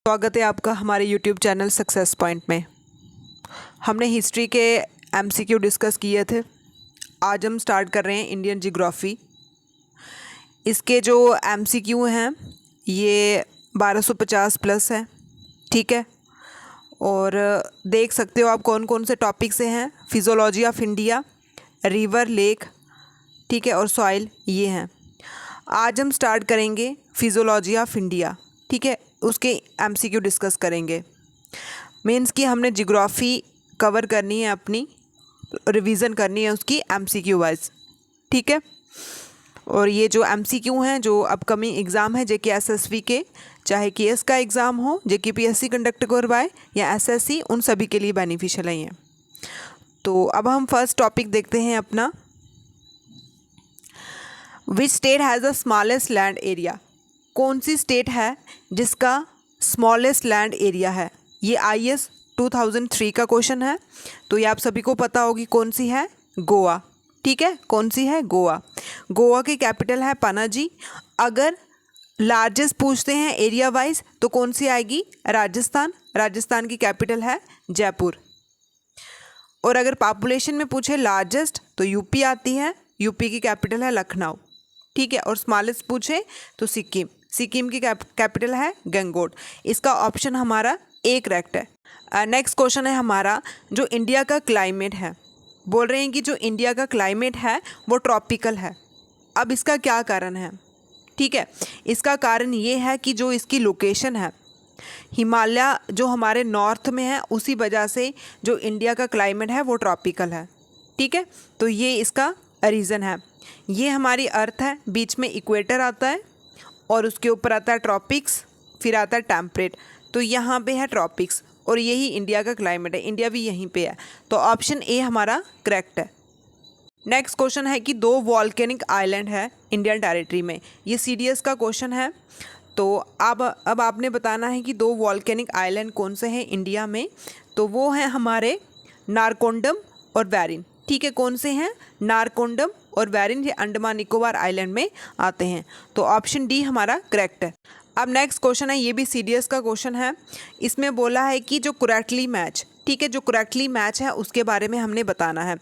स्वागत है आपका हमारे YouTube चैनल सक्सेस पॉइंट में। हमने हिस्ट्री के MCQ डिस्कस किए थे। आज हम स्टार्ट कर रहे हैं इंडियन जियोग्राफी। इसके जो MCQ हैं ये 1250 प्लस है, ठीक है। और देख सकते हो आप कौन कौन से टॉपिक से हैं। Physiology of India, river, lake, ठीक है, और सॉइल, ये हैं। आज हम स्टार्ट करेंगे फिजियोलॉजी ऑफ इंडिया, ठीक है। उसके MCQ डिस्कस करेंगे। मीन्स कि हमने जियोग्राफी कवर करनी है, अपनी रिवीजन करनी है उसकी MCQ वाइज, ठीक है। और ये जो MCQ हैं जो अपकमिंग एग्ज़ाम है JK SSV के, चाहे KS का एग्ज़ाम हो, JK PSC कंडक्ट करवाए या SSC, उन सभी के लिए बेनिफिशियल है ये। तो अब हम फर्स्ट टॉपिक देखते हैं अपना। Which state has the smallest land area? कौन सी स्टेट है जिसका स्मॉलेस्ट लैंड एरिया है? ये IS 2003 का क्वेश्चन है। तो ये आप सभी को पता होगी कौन सी है, गोवा, ठीक है। कौन सी है? गोवा। गोवा की कैपिटल है पनाजी। अगर लार्जेस्ट पूछते हैं एरिया वाइज तो कौन सी आएगी? राजस्थान। राजस्थान की कैपिटल है जयपुर। और अगर पॉपुलेशन में पूछे लार्जेस्ट तो यूपी आती है, यूपी की कैपिटल है लखनऊ, ठीक है। और स्मॉलेस्ट पूछे तो सिक्किम, सिक्किम की कैपिटल है गंगोट। इसका ऑप्शन हमारा ए करेक्ट है। नेक्स्ट क्वेश्चन है हमारा, जो इंडिया का क्लाइमेट है, बोल रहे हैं कि जो इंडिया का क्लाइमेट है वो ट्रॉपिकल है। अब इसका क्या कारण है? ठीक है, इसका कारण ये है कि जो इसकी लोकेशन है, हिमालय जो हमारे नॉर्थ में है, उसी वजह से जो इंडिया का क्लाइमेट है वो ट्रॉपिकल है, ठीक है। तो ये इसका रीज़न है। ये हमारी अर्थ है, बीच में इक्वेटर आता है और उसके ऊपर आता है ट्रॉपिक्स, फिर आता है टेम्परेट। तो यहाँ पे है ट्रॉपिक्स और यही इंडिया का क्लाइमेट है, इंडिया भी यहीं पे है। तो ऑप्शन ए हमारा करेक्ट है। नेक्स्ट क्वेश्चन है कि 2 वॉल्केनिक आइलैंड है इंडियन टेरिटरी में। ये CDS का क्वेश्चन है। तो अब आपने बताना है कि 2 वॉल्केनिक आइलैंड कौन से हैं इंडिया में। तो वो हैं हमारे नारकोंडम और वेरिन, ठीक है। कौन से हैं? नारकोंडम और वेरिन, ये अंडमान निकोबार आइलैंड में आते हैं। तो ऑप्शन डी हमारा करेक्ट है। अब नेक्स्ट क्वेश्चन है, ये भी CDS का क्वेश्चन है। इसमें बोला है कि जो करेक्टली मैच, ठीक है, जो करेक्टली मैच है उसके बारे में हमने बताना है।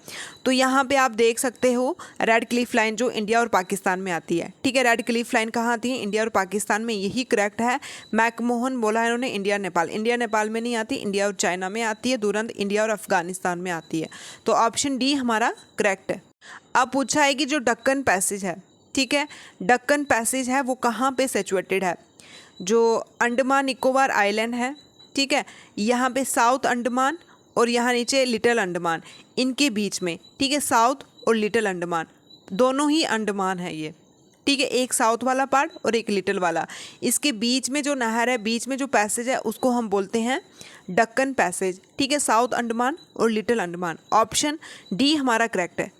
तो यहाँ पे आप देख सकते हो रेड क्लिफ लाइन जो इंडिया और पाकिस्तान में आती है, ठीक है। रेड क्लिफ लाइन कहाँ आती है? इंडिया और पाकिस्तान में, यही करेक्ट है। मैकमोहन बोला है इन्होंने इंडिया नेपाल, इंडिया नेपाल में नहीं आती, इंडिया और चाइना में आती है। दुरंत इंडिया और अफगानिस्तान में आती है। तो ऑप्शन डी हमारा करेक्ट है। अब पूछा है कि जो डक्कन पैसेज है, ठीक है, डक्कन पैसेज है वो कहाँ पे सिचुएटेड है? जो अंडमान निकोबार आइलैंड है, ठीक है, यहाँ पे साउथ अंडमान और यहाँ नीचे लिटिल अंडमान, इनके बीच में, ठीक है। साउथ और लिटिल अंडमान दोनों ही अंडमान है ये, ठीक है। एक साउथ वाला पार्ट और एक लिटिल वाला, इसके बीच में जो नहर है, बीच में जो पैसेज है उसको हम बोलते हैं डक्कन पैसेज, ठीक है। साउथ अंडमान और लिटिल अंडमान। ऑप्शन डी हमारा करेक्ट है।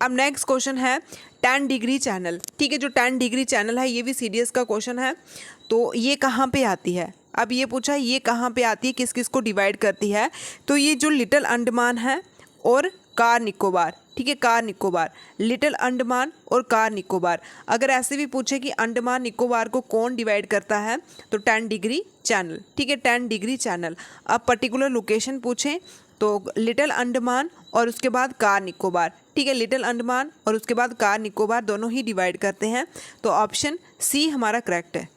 अब नेक्स्ट क्वेश्चन है 10 डिग्री चैनल, ठीक है। जो 10 डिग्री चैनल है ये भी CDS का क्वेश्चन है। तो ये कहाँ पे आती है? अब ये पूछा है ये कहाँ पे आती है, किस किस को डिवाइड करती है? तो ये जो लिटिल अंडमान है और कार निकोबार, ठीक है, कार निकोबार, लिटिल अंडमान और कार निकोबार। अगर ऐसे भी पूछे कि अंडमान निकोबार को कौन डिवाइड करता है तो 10 डिग्री चैनल, ठीक है, 10 डिग्री चैनल। अब पर्टिकुलर लोकेशन पूछें तो लिटिल अंडमान और उसके बाद कार निकोबार, ठीक है। लिटिल अंडमान और उसके बाद कार निकोबार दोनों ही डिवाइड करते हैं। तो ऑप्शन सी हमारा करेक्ट है।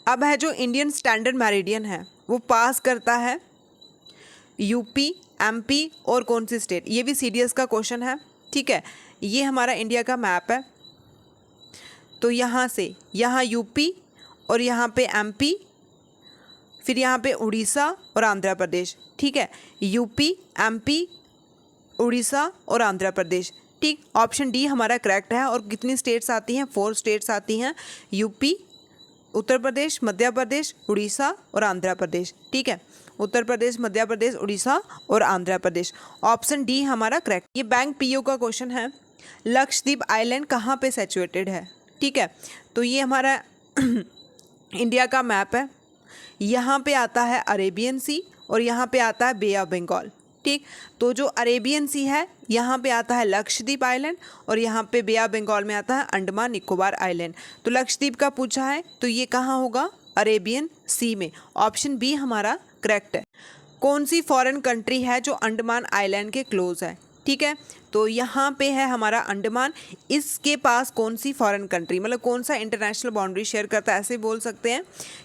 अब है जो इंडियन स्टैंडर्ड मेरिडियन है वो पास करता है UP, MP और कौन सी स्टेट? ये भी CDS का क्वेश्चन है, ठीक है। ये हमारा इंडिया का मैप है। तो यहाँ से यहाँ UP और यहाँ पे MP, फिर यहाँ पे उड़ीसा और आंध्र प्रदेश, ठीक है। UP, MP, उड़ीसा और आंध्र प्रदेश, ठीक। ऑप्शन डी हमारा करेक्ट है। और कितनी स्टेट्स आती हैं? 4 स्टेट्स आती हैं, UP, उत्तर प्रदेश, मध्य प्रदेश, उड़ीसा और आंध्र प्रदेश, ठीक है। उत्तर प्रदेश, मध्य प्रदेश, उड़ीसा और आंध्र प्रदेश। ऑप्शन डी हमारा करेक्ट। ये बैंक PO का क्वेश्चन है। लक्षद्वीप आइलैंड कहाँ पे सिचुएटेड है, ठीक है। तो ये हमारा इंडिया का मैप है। यहाँ पे आता है अरेबियन सी और यहाँ पे आता है बे ऑफ बंगाल, ठीक। तो जो अरेबियन सी है यहाँ पे आता है लक्षद्वीप आइलैंड और यहाँ पे बे ऑफ बंगाल में आता है अंडमान निकोबार आइलैंड। तो लक्षद्वीप का पूछा है तो ये कहाँ होगा? अरेबियन सी में। ऑप्शन बी हमारा करेक्ट है। कौन सी फॉरेन कंट्री है जो अंडमान आइलैंड के क्लोज है? ठीक है, तो यहाँ पे है हमारा अंडमान, इसके पास कौन सी फॉरेन कंट्री, मतलब कौन सा इंटरनेशनल बाउंड्री शेयर करता है ऐसे बोल सकते हैं,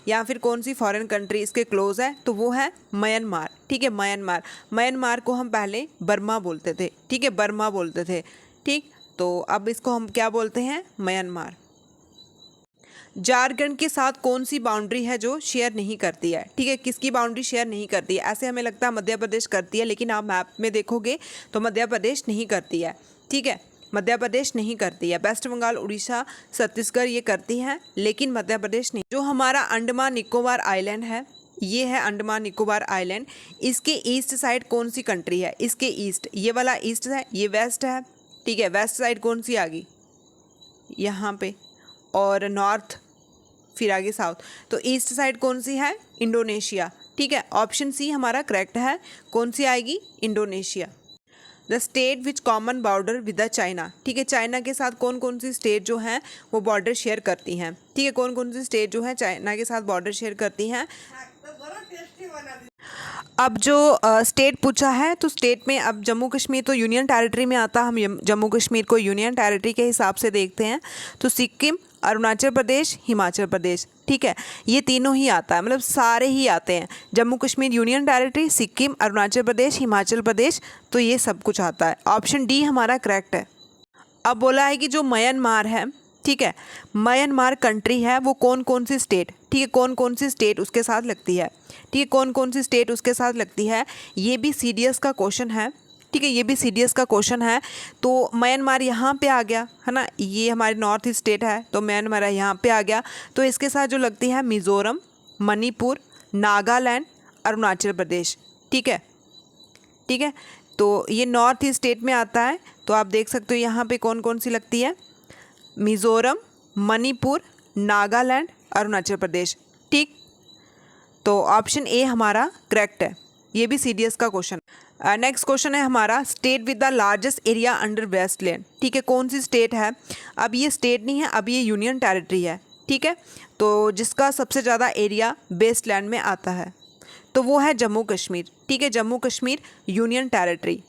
या फिर कौन सी फॉरेन कंट्री इसके क्लोज है, तो वो है म्यांमार। ठीक है, म्यांमार। म्यांमार को हम पहले बर्मा बोलते थे। ठीक है, बर्मा बोलते थे। ठीक, तो अब इसको हम क्या बोलते हैं? म्यांमार। झारखंड के साथ कौन सी बाउंड्री है जो शेयर नहीं करती है? ठीक है, किसकी बाउंड्री शेयर नहीं करती है? ऐसे हमें लगता है मध्य प्रदेश करती है, लेकिन आप मैप में देखोगे तो मध्य प्रदेश नहीं करती है। ठीक है, मध्य प्रदेश नहीं करती है। वेस्ट बंगाल, उड़ीसा, छत्तीसगढ़ ये करती हैं, लेकिन मध्य प्रदेश नहीं। जो हमारा अंडमान निकोबार आइलैंड है, ये है अंडमान निकोबार आइलैंड, इसके ईस्ट साइड कौन सी कंट्री है? इसके ईस्ट, ये वाला ईस्ट है, ये वेस्ट है। ठीक है, वेस्ट साइड कौन सी आ गई? यहाँ पे, और नॉर्थ, फिर आगे साउथ, तो ईस्ट साइड कौन सी है? इंडोनेशिया। ठीक है, ऑप्शन सी हमारा करेक्ट है। कौन सी आएगी? Indonesia. The state which common border with the China. ठीक है, चाइना के साथ कौन कौन सी स्टेट जो हैं वो बॉर्डर शेयर करती हैं? ठीक है, कौन कौन सी स्टेट जो है चाइना के साथ बॉर्डर शेयर करती हैं? अब जो स्टेट पूछा है, तो स्टेट में अब जम्मू कश्मीर तो यूनियन टेरिटरी में आता, हम जम्मू कश्मीर को यूनियन टेरिटरी के हिसाब से देखते हैं, तो सिक्किम, अरुणाचल प्रदेश, हिमाचल प्रदेश। ठीक है, ये तीनों ही आता है, मतलब सारे ही आते हैं। जम्मू कश्मीर यूनियन टेरिटरी, सिक्किम, अरुणाचल प्रदेश, हिमाचल प्रदेश, तो ये सब कुछ आता है। ऑप्शन डी हमारा करेक्ट है। अब बोला है कि जो म्यांमार है, ठीक है, म्यांमार कंट्री है, वो कौन कौन सी स्टेट, ठीक है, कौन कौन सी स्टेट उसके साथ लगती है? ठीक है, कौन कौन सी स्टेट उसके साथ लगती है? ये भी सीडीएस का क्वेश्चन है। ठीक है, ये भी सीडीएस का क्वेश्चन है। तो म्यांमार यहाँ पे आ गया है ना, ये हमारे नॉर्थ ईस्ट स्टेट है, तो म्यांमार यहाँ पे आ गया। तो इसके साथ जो लगती है मिज़ोरम, मणिपुर, नागालैंड, अरुणाचल प्रदेश। ठीक है, ठीक है, तो ये नॉर्थ ईस्ट स्टेट में आता है। तो आप देख सकते हो यहाँ पे कौन कौन सी लगती है? मिज़ोरम, मणिपुर, नागालैंड, अरुणाचल प्रदेश। ठीक, तो ऑप्शन ए हमारा करेक्ट है। ये भी सीडीएस का क्वेश्चन। नेक्स्ट क्वेश्चन है हमारा, state with the largest area under wasteland. ठीक है, कौन सी स्टेट है? अब ये स्टेट नहीं है, अब ये यूनियन टेरिटरी है। ठीक है, तो जिसका सबसे ज़्यादा एरिया वेस्टलैंड में आता है, तो वो है जम्मू कश्मीर। ठीक है, जम्मू कश्मीर यूनियन टेरिटरी।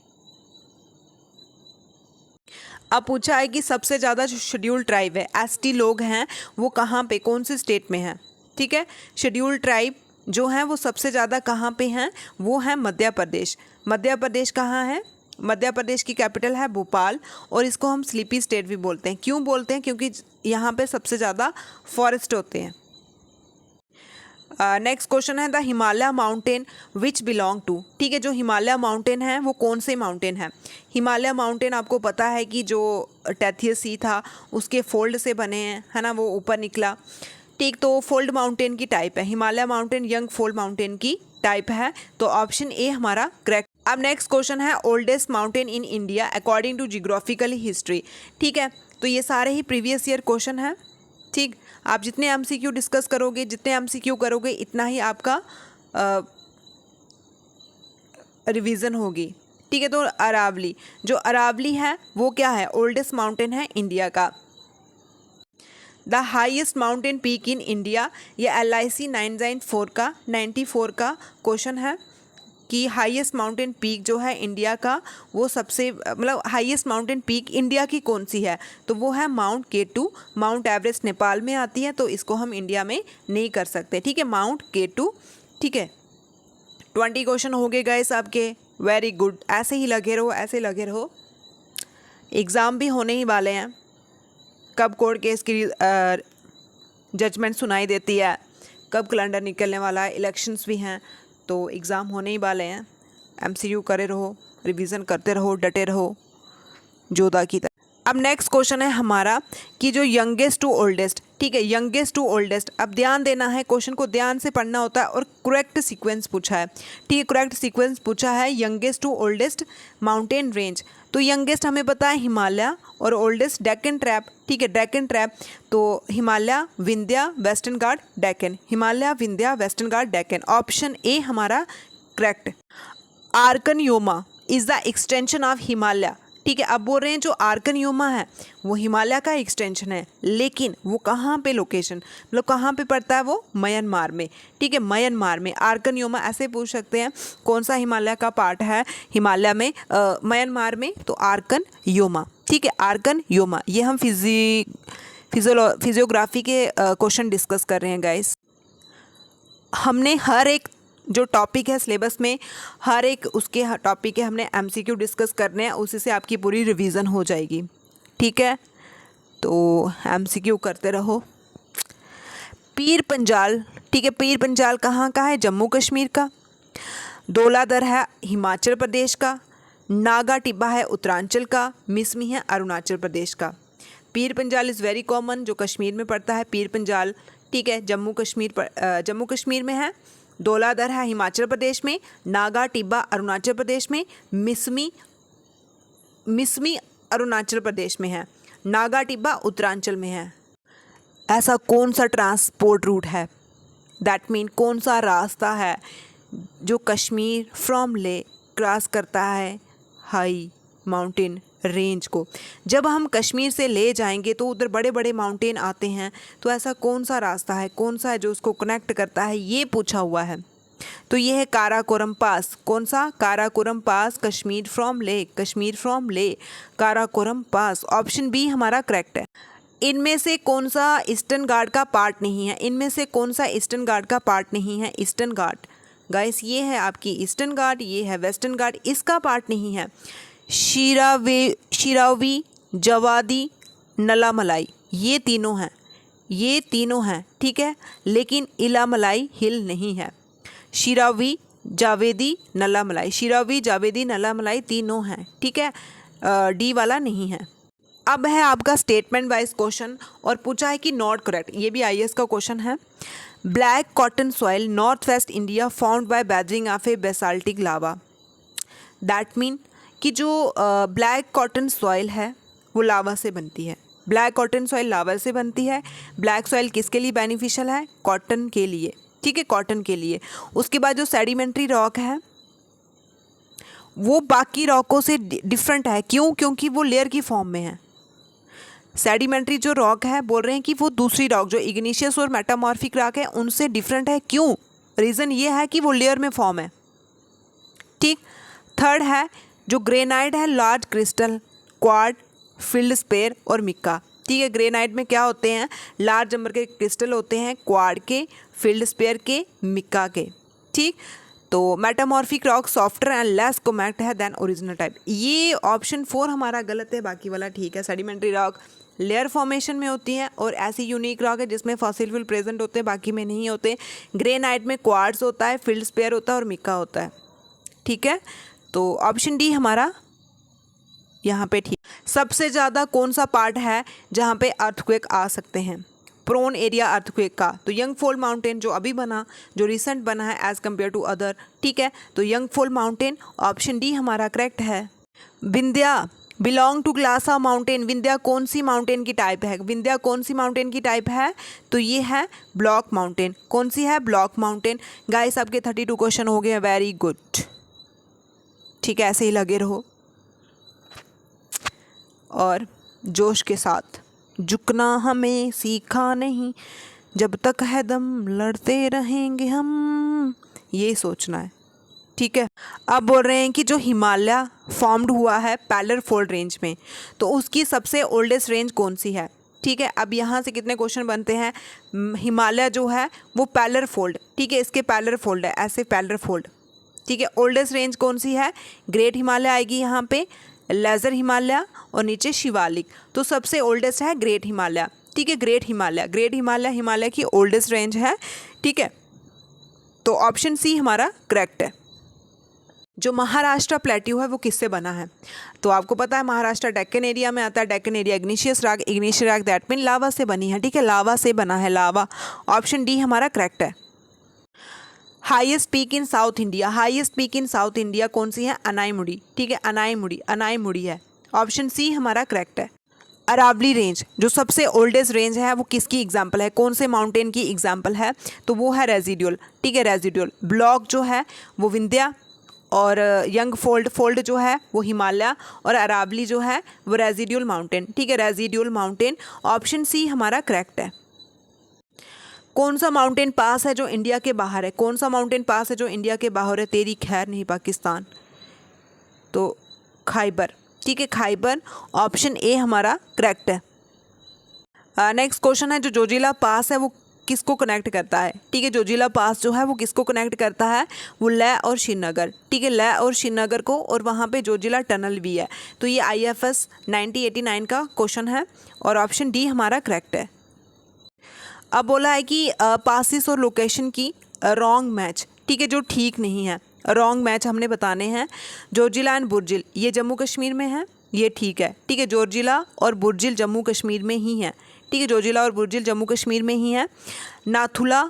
अब पूछा है कि सबसे ज़्यादा जो शेड्यूल ट्राइब है, एसटी लोग हैं, वो कहाँ पे, कौन सी स्टेट में हैं? ठीक है, शेड्यूल ट्राइब जो हैं वो सबसे ज़्यादा कहाँ पे हैं? वो है मध्य प्रदेश। मध्य प्रदेश कहाँ है? मध्य प्रदेश की कैपिटल है भोपाल, और इसको हम स्लीपी स्टेट भी बोलते हैं। क्यों बोलते हैं? क्योंकि यहाँ पे सबसे ज़्यादा फॉरेस्ट होते हैं। नेक्स्ट क्वेश्चन है, the Himalaya mountain which belong to. ठीक है, जो हिमालय माउंटेन है वो कौन से माउंटेन है? हिमालय माउंटेन आपको पता है कि जो टेथियस सी था उसके फोल्ड से बने हैं, है ना, वो ऊपर निकला। ठीक, तो फोल्ड माउंटेन की टाइप है Himalaya mountain, young fold mountain की टाइप है, तो ऑप्शन ए हमारा करेक्ट। अब नेक्स्ट क्वेश्चन है, oldest mountain in India according to geographical history. ठीक है, तो ये सारे ही प्रीवियस ईयर क्वेश्चन है। ठीक, आप जितने एमसीक्यू डिस्कस करोगे, जितने एमसीक्यू करोगे, इतना ही आपका रिवीजन होगी। ठीक है, तो अरावली, जो अरावली है वो क्या है? ओल्डेस्ट माउंटेन है इंडिया का। The highest mountain peak in India, ये LIC 994 का क्वेश्चन है कि हाईएस्ट माउंटेन पीक जो है इंडिया का, वो सबसे मतलब हाईएस्ट माउंटेन पीक इंडिया की कौन सी है? तो वो है mount K2। Mount Everest Nepal में आती है, तो इसको हम इंडिया में नहीं कर सकते। ठीक है, माउंट K2। ठीक है, 20 क्वेश्चन हो गए गाइस आपके। वेरी गुड, ऐसे ही लगे रहो, ऐसे लगे रहो। एग्ज़ाम भी होने ही वाले हैं। कब कोर्ट केस की जजमेंट सुनाई देती है, कब कैलेंडर निकलने वाला है, इलेक्शंस भी हैं, तो एग्ज़ाम होने ही वाले हैं। MCQ करे रहो, रिवीजन करते रहो, डटे रहो जोधा की तरह। अब नेक्स्ट क्वेश्चन है हमारा कि जो यंगेस्ट टू ओल्डेस्ट। ठीक है, यंगेस्ट टू ओल्डेस्ट। अब ध्यान देना है, क्वेश्चन को ध्यान से पढ़ना होता है, और करेक्ट सीक्वेंस पूछा है। ठीक है, करेक्ट सीक्वेंस पूछा है, youngest to oldest mountain range. तो यंगेस्ट हमें पता है हिमालय, और ओल्डेस्ट डेक्कन ट्रैप। ठीक है, डेक्कन ट्रैप, तो Himalaya, Vindhya, western ghat, Deccan. Himalaya, Vindhya, western ghat, Deccan. Option ए हमारा correct. Arakan Yoma is the extension of Himalaya. ठीक है। अब बोल रहे हैं जो आर्कन योमा है वो हिमालय का एक्सटेंशन है, लेकिन वो कहाँ पे लोकेशन, मतलब कहाँ पे पड़ता है वो, म्यांमार में। ठीक है, म्यांमार में। आर्कन योमा ऐसे पूछ सकते हैं कौन सा हिमालय का पार्ट है हिमालय में, म्यांमार में, तो आर्कन योमा। ठीक है, आर्कन योमा। ये हम फिजियोग्राफी के क्वेश्चन डिस्कस कर रहे हैं गाइस। हमने हर एक जो टॉपिक है सिलेबस में, हर एक उसके टॉपिक के हमने एमसीक्यू डिस्कस करने हैं, उसी से आपकी पूरी रिवीजन हो जाएगी। ठीक है, तो एमसीक्यू करते रहो। पीर पंजाल, ठीक है, पीर पंजाल कहाँ का है, जम्मू कश्मीर का। धौलाधर है हिमाचल प्रदेश का। नागा टिब्बा है उत्तरांचल का। मिसमी है अरुणाचल प्रदेश का। Pir Panjal is very common, जो कश्मीर में पड़ता है पीर पंजाल। ठीक है, जम्मू कश्मीर में है। धौलाधर है हिमाचल प्रदेश में। नागा टिब्बा अरुणाचल प्रदेश में। मिसमी अरुणाचल प्रदेश में है। नागा टिब्बा उत्तरांचल में है। ऐसा कौन सा ट्रांसपोर्ट रूट है, दैट मीन कौन सा रास्ता है जो कश्मीर फ्रॉम ले क्रॉस करता है हाई माउंटेन रेंज को। जब हम कश्मीर से ले जाएंगे तो उधर बड़े बड़े माउंटेन आते हैं, तो ऐसा कौन सा रास्ता है, कौन सा है जो उसको कनेक्ट करता है, ये पूछा हुआ है। तो ये है काराकोरम पास। कौन सा, काराकोरम पास, कश्मीर फ्रॉम ले, काराकोरम पास। ऑप्शन बी हमारा करेक्ट है। इनमें से कौन सा ईस्टर्न घाट का पार्ट नहीं है, इनमें से कौन सा ईस्टर्न घाट का पार्ट नहीं है, ईस्टर्न घाट गाइस, ये है आपकी ईस्टर्न घाट, ये है वेस्टर्न घाट, इसका पार्ट नहीं है। शिरावी, जवादी, नलामलाई, ये तीनों हैं, ठीक है, लेकिन इलामलाई हिल नहीं है। शिरावी, जावेदी, नलामलाई तीनों हैं, ठीक है, डी वाला नहीं है। अब है आपका स्टेटमेंट वाइज क्वेश्चन, और पूछा है कि नॉट करेक्ट, ये भी आईएएस का क्वेश्चन है। Black cotton soil north west India found by gathering of A basaltic lava. That mean कि जो ब्लैक कॉटन सॉइल है वो लावा से बनती है। ब्लैक कॉटन सॉइल लावा से बनती है। ब्लैक सॉइल किसके लिए बेनिफिशियल है, कॉटन के लिए। ठीक है, कॉटन के लिए। उसके बाद जो सेडिमेंट्री रॉक है वो बाकी रॉकों से डिफरेंट है। क्यों, क्योंकि वो लेयर की फॉर्म में है। सेडिमेंट्री जो रॉक है बोल रहे हैं कि वो दूसरी रॉक जो इग्निशियस और मेटामॉर्फिक रॉक है उनसे डिफरेंट है। क्यों, रीज़न ये है कि वो लेयर में फॉर्म है। ठीक। थर्ड है जो ग्रेनाइट है, लार्ज क्रिस्टल, क्वार्ट, फील्डस्पेयर और मिक्का। ठीक है, ग्रेनाइट में क्या होते हैं, लार्ज नंबर के क्रिस्टल होते हैं, क्वार्ट के, फील्डस्पेयर के, मिक्का के। ठीक। तो metamorphic rock softer and less compact है देन ओरिजिनल टाइप। ये ऑप्शन 4 हमारा गलत है, बाकी वाला ठीक है। सेडिमेंट्री रॉक लेयर फॉर्मेशन में होती हैं, और ऐसी यूनिक रॉक है जिसमें फॉसिल फ्यूल प्रेजेंट होते हैं, बाकी में नहीं होते। ग्रेनाइट में क्वार्ट्ज होता है, फील्डस्पेयर होता है और मिक्का होता है। ठीक है, तो ऑप्शन डी हमारा यहाँ पे ठीक। सबसे ज़्यादा कौन सा पार्ट है जहाँ पे अर्थक्वेक आ सकते हैं, प्रोन एरिया अर्थक्वेक का? तो यंगफॉल माउंटेन जो अभी बना, जो रिसेंट बना है एज़ कम्पेयर टू अदर। ठीक है, तो यंगफॉल माउंटेन, ऑप्शन डी हमारा करेक्ट है। Vindhya belong to class of mountain. Vindhya कौन सी माउंटेन की टाइप है, विंध्या कौन सी माउंटेन की टाइप है? तो ये है ब्लॉक माउंटेन। कौन सी है, ब्लॉक माउंटेन। गाइस आपके 32 क्वेश्चन हो गए, वेरी गुड। ठीक है, ऐसे ही लगे रहो और जोश के साथ। झुकना हमें सीखा नहीं, जब तक है दम लड़ते रहेंगे हम, ये सोचना है। ठीक है, अब बोल रहे हैं कि जो हिमालय फॉर्म्ड हुआ है पैलर फोल्ड रेंज में, तो उसकी सबसे ओल्डेस्ट रेंज कौन सी है? ठीक है, अब यहाँ से कितने क्वेश्चन बनते हैं। हिमालय जो है वो पैलर फोल्ड, ठीक है, इसके पैलर फोल्ड है, ऐसे पैलर फोल्ड। ठीक है, ओल्डेस्ट रेंज कौन सी है? ग्रेट हिमालय आएगी यहाँ पे, लेज़र हिमालय और नीचे शिवालिक। तो सबसे ओल्डेस्ट है ग्रेट हिमालय। ठीक है, ग्रेट हिमालय हिमालय की ओल्डेस्ट रेंज है। ठीक है, तो ऑप्शन सी हमारा करेक्ट है। जो महाराष्ट्र प्लेट्यू है वो किससे बना है? तो आपको पता है महाराष्ट्र डेक्कन एरिया में आता है। Deccan area igneous rock that mean lava से बनी है। ठीक है, लावा से बना है, लावा। ऑप्शन डी हमारा करेक्ट है। Highest peak in south India, highest peak in south India कौन सी है? अनाईमुड़ी। ठीक है, अनाईमुड़ी है। ऑप्शन सी हमारा करेक्ट है। अरावली रेंज जो सबसे ओल्डेस्ट रेंज है वो किसकी एग्जाम्पल है, कौन से माउंटेन की एग्जाम्पल है? तो वो है रेजिडुअल। ठीक है, रेजिडुअल ब्लॉक जो है वो विंध्या और यंग फोल्ड जो है वो हिमालय, और अरावली जो है वो रेजिडुअल माउंटेन। ठीक है, रेजिडुअल माउंटेन, ऑप्शन सी हमारा करेक्ट है। कौन सा माउंटेन पास है जो इंडिया के बाहर है? कौन सा माउंटेन पास है जो इंडिया के बाहर है? तेरी खैर नहीं पाकिस्तान, तो खाइबर। ठीक है, खाइबर, ऑप्शन ए हमारा करेक्ट है। नेक्स्ट क्वेश्चन है, जो जोजिला पास है वो किसको कनेक्ट करता है? ठीक है, जोजिला पास जो है वो किसको कनेक्ट करता है? वो लेह और श्रीनगर। ठीक है, लेह और श्रीनगर को, और वहाँ पे जोजिला टनल भी है। तो ये IFS 1989 का क्वेश्चन है और ऑप्शन डी हमारा करेक्ट है। अब बोला है कि पासिस और लोकेशन की रॉन्ग मैच। ठीक है, जो ठीक नहीं है, रॉन्ग मैच हमने बताने हैं। जोजिला एंड बुर्जिल ये जम्मू कश्मीर में है, ये ठीक है। ठीक है, जोजिला और बुर्जिल जम्मू कश्मीर में ही है। ठीक है, जोजिला और बुर्जिल जम्मू कश्मीर में ही है। नाथुला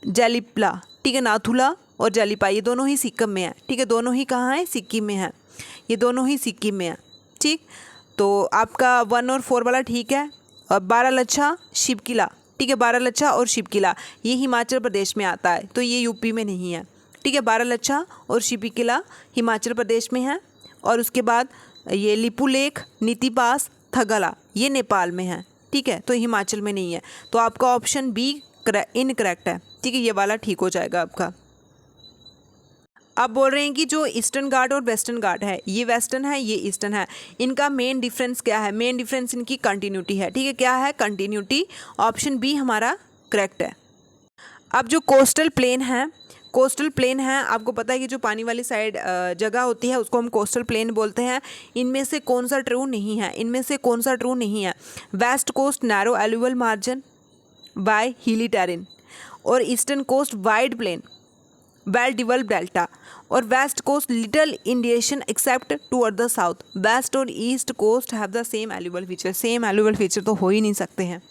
जैलिपला, ठीक है, नाथुला और जैलिपा ये दोनों ही सिक्किम में है। ठीक है, दोनों ही कहाँ है? सिक्किम में है, ये दोनों ही सिक्किम में है। ठीक, तो आपका 1 और 4 वाला ठीक है। और बारालच्छा शिवकिला, ठीक है, बारालच्छा और शिवकिला ये हिमाचल प्रदेश में आता है, तो ये यूपी में नहीं है। ठीक है, बारालच्छा और शिवकिला हिमाचल प्रदेश में है। और उसके बाद ये लिपू लेक, नीति पास, थगला ये नेपाल में है। ठीक है, तो हिमाचल में नहीं है, तो आपका ऑप्शन बी इनकरेक्ट है। ठीक है, ये वाला ठीक हो जाएगा आपका। अब बोल रहे हैं कि जो ईस्टर्न घाट और वेस्टर्न घाट है, ये वेस्टर्न है, ये ईस्टर्न है, इनका मेन डिफरेंस क्या है? मेन डिफरेंस इनकी कंटिन्यूटी है। ठीक है, क्या है? कंटिन्यूटी, ऑप्शन बी हमारा करेक्ट है। अब जो कोस्टल प्लेन है, कोस्टल प्लेन है, आपको पता है कि जो पानी वाली साइड जगह होती है उसको हम कोस्टल प्लेन बोलते हैं। इनमें से कौन सा ट्रू नहीं है? इनमें से कौन सा ट्रू नहीं है? West coast narrow alluvial margin by hilly terrain, और eastern coast wide plain well develop delta, और west coast little indentation except toward the south. West और east coast have the same alluvial feature. Same alluvial feature तो हो ही नहीं सकते हैं,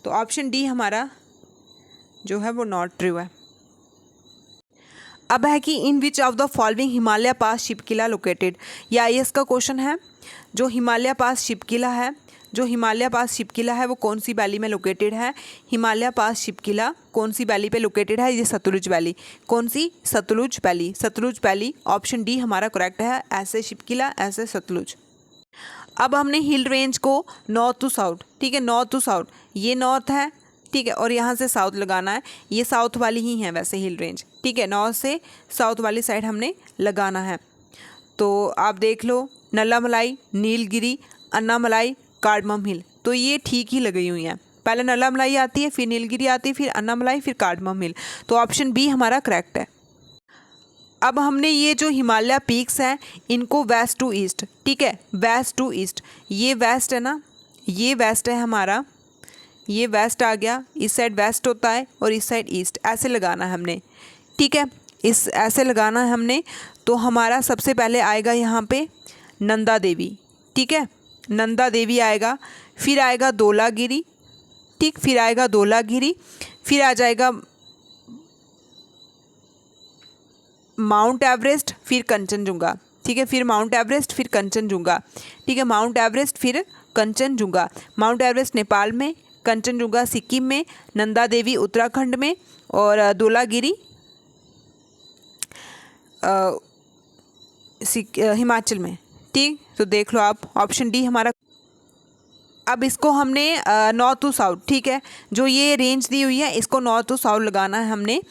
तो option D हमारा जो है वो नॉट ट्रू है। अब है कि in which of the following Himalaya pass Shipkila located, ये IAS का क्वेश्चन है। जो हिमालय पास शिपकिला है, जो हिमालय पास शिपकिला है वो कौन सी वैली में लोकेटेड है? हिमालय पास शिपकिला कौन सी वैली पे लोकेटेड है? ये सतलुज वैली। कौन सी? Sutlej valley, Sutlej valley, option D हमारा करेक्ट है। ऐसे शिपकिला, ऐसे सतलुज। अब हमने हिल रेंज को नॉर्थ टू साउथ, ठीक है, नॉर्थ टू साउथ, ये नॉर्थ है, ठीक है, और यहाँ से साउथ लगाना है, ये साउथ वाली ही है वैसे हिल रेंज। ठीक है, नॉर्थ से साउथ वाली साइड हमने लगाना है। तो आप देख लो, नल्लामलाई, नीलगिरी, अन्नामलाई, कार्डमम हिल, तो ये ठीक ही लगी हुई हैं। पहले नल्लामलाई आती है, फिर नीलगिरी आती है, फिर अन्नामलाई, फिर कार्डमम हिल, तो ऑप्शन बी हमारा करेक्ट है। अब हमने ये जो हिमालय पीक्स हैं इनको वेस्ट टू ईस्ट, ठीक है, वेस्ट टू ईस्ट, ये वेस्ट है ना, ये वेस्ट है हमारा, ये वेस्ट आ गया, इस साइड वेस्ट होता है और इस साइड ईस्ट, ऐसे लगाना है हमने। ठीक है, इस ऐसे लगाना है हमने। तो हमारा सबसे पहले आएगा यहाँ पे नंदा देवी, ठीक है, नंदा देवी आएगा, फिर आएगा धौलागिरी, ठीक, फिर आएगा धौलागिरी, फिर आ जाएगा माउंट एवरेस्ट, फिर कंचनजुंगा, ठीक है, फिर माउंट एवरेस्ट, फिर कंचनजुंगा, ठीक है, माउंट एवरेस्ट फिर कंचनजुंगा। माउंट एवरेस्ट नेपाल में, कंचनजुंगा सिक्किम में, नंदा देवी उत्तराखंड में, और धौलागिरी हिमाचल में। ठीक, तो देख लो आप, ऑप्शन डी हमारा। अब इसको हमने नॉर्थ टू साउथ, ठीक है, जो ये रेंज दी हुई है इसको नॉर्थ टू साउथ लगाना है हमने।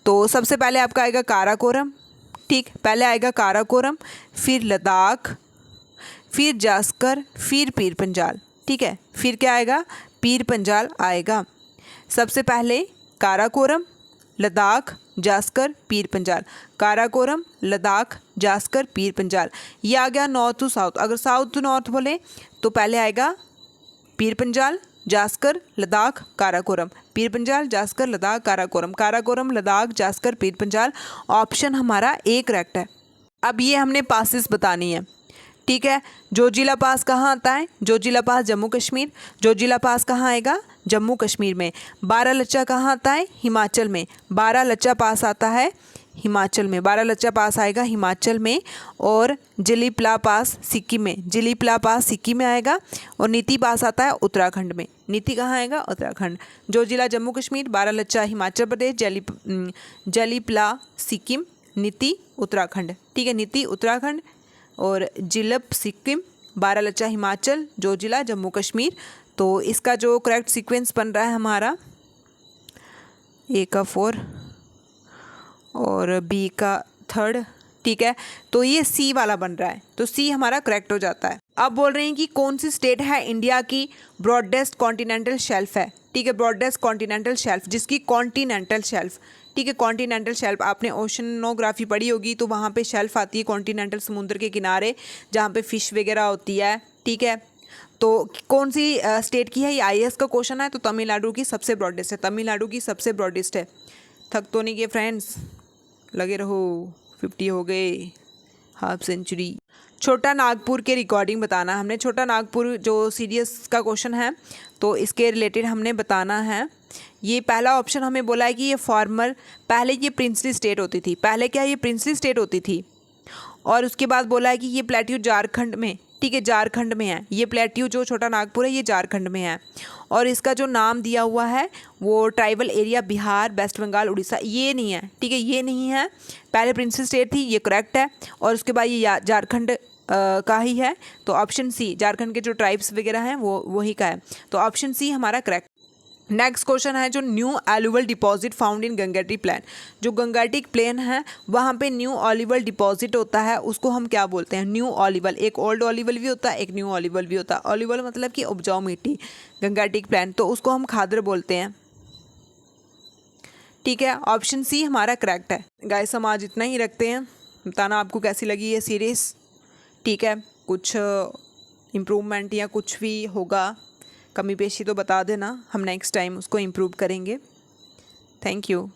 तो सबसे पहले आपका आएगा काराकोरम, ठीक, पहले आएगा काराकोरम, फिर लद्दाख, फिर जास्कर, फिर पीर पंजाल, ठीक है, फिर क्या आएगा? पीर पंजाल आएगा। सबसे पहले काराकोरम, लद्दाख, जास्कर, पीर पंजाल, काराकोरम, लद्दाख, जास्कर, पीर पंजाल, ये आ गया नॉर्थ टू साउथ। अगर साउथ टू नॉर्थ बोले तो पहले आएगा पीर पंजाल, जास्कर, लद्दाख, काराकोरम, पीर पंजाल, जास्कर, लद्दाख, काराकोरम, काराकोरम, लद्दाख, जास्कर, पीर पंजाल, ऑप्शन हमारा ए करेक्ट है। अब ये हमने पासेस बतानी है, ठीक है। जोजिला पास कहाँ आता है? जोजिला पास जम्मू कश्मीर, जोजिला पास कहाँ आएगा? जम्मू कश्मीर में। बारालच्चा कहाँ आता है? हिमाचल में। बारालच्चा पास आता है हिमाचल में, बारालच्चा पास आएगा हिमाचल में। और जिलीपला पास सिक्किम में, जिलीपला पास सिक्किम में आएगा। और नीति पास आता है उत्तराखंड में। नीति कहाँ आएगा? उत्तराखंड। जोजिला जम्मू कश्मीर, बारालच्चा हिमाचल प्रदेश, जिलीपला सिक्किम, नीति उत्तराखंड, ठीक है, नीति उत्तराखंड, और जिलप सिक्किम, बारालाचा हिमाचल, जोजिला जम्मू कश्मीर। तो इसका जो करेक्ट सीक्वेंस बन रहा है हमारा ए का 4 और बी का 3, ठीक है, तो ये सी वाला बन रहा है, तो सी हमारा करेक्ट हो जाता है। अब बोल रहे हैं कि कौन सी स्टेट है इंडिया की ब्रॉडेस्ट कॉन्टिनेंटल शेल्फ है, ठीक है, ब्रॉडेस्ट कॉन्टिनेंटल शेल्फ, जिसकी कॉन्टिनेंटल शेल्फ, ठीक है, कॉन्टिनेंटल शेल्फ आपने ओशनोग्राफी पढ़ी होगी, तो वहाँ पे शेल्फ आती है कॉन्टिनेंटल, समुद्र के किनारे जहाँ पे फिश वगैरह होती है, ठीक है। तो कौन सी स्टेट की है, ये IAS का क्वेश्चन है, तो तमिलनाडु की सबसे ब्रॉडेस्ट है, तमिलनाडु की सबसे ब्रॉडेस्ट है। थक तो नहीं गए फ्रेंड्स, लगे रहो, 50 हो गए, हाफ सेंचुरी। छोटा नागपुर के रिकॉर्डिंग बताना हमने, छोटा नागपुर जो CDS का क्वेश्चन है, तो इसके रिलेटेड हमने बताना है। ये पहला ऑप्शन हमें बोला है कि ये फॉर्मर, पहले ये प्रिंसली स्टेट होती थी, पहले क्या ये प्रिंसली स्टेट होती थी, और उसके बाद बोला है कि ये प्लेट्यू झारखंड में, ठीक है, झारखंड में है, ये प्लेट्यू जो छोटा नागपुर है ये झारखंड में है, और इसका जो नाम दिया हुआ है वो tribal area Bihar, West Bengal, Orissa, ये नहीं है, ठीक है, ये नहीं है, पहले प्रिंसली स्टेट थी, ये करेक्ट है, और उसके बाद ये झारखंड का ही है, तो ऑप्शन सी, झारखंड के जो ट्राइब्स वगैरह हैं वो वही का है, तो ऑप्शन सी हमारा करेक्ट। नेक्स्ट क्वेश्चन है जो new alluvial deposit found in gangetic plain, जो गंगेटिक प्लेन है वहाँ पे न्यू ऑलिवल डिपॉजिट होता है, उसको हम क्या बोलते हैं, न्यू ऑलिवल। एक ओल्ड ऑलिवल भी होता है, एक न्यू ऑलिवल भी होता है। ऑलिवल मतलब कि उपजाऊ मिट्टी, गंगेटिक प्लेन, तो उसको हम खादर बोलते हैं, ठीक है, ऑप्शन सी हमारा करेक्ट है। गाइस हम आज इतना ही रखते हैं, बताना आपको कैसी लगी ये सीरीज़, ठीक है, कुछ इम्प्रूवमेंट या कुछ भी होगा कमी पेशी तो बता देना, हम नेक्स्ट टाइम उसको इम्प्रूव करेंगे। Thank you.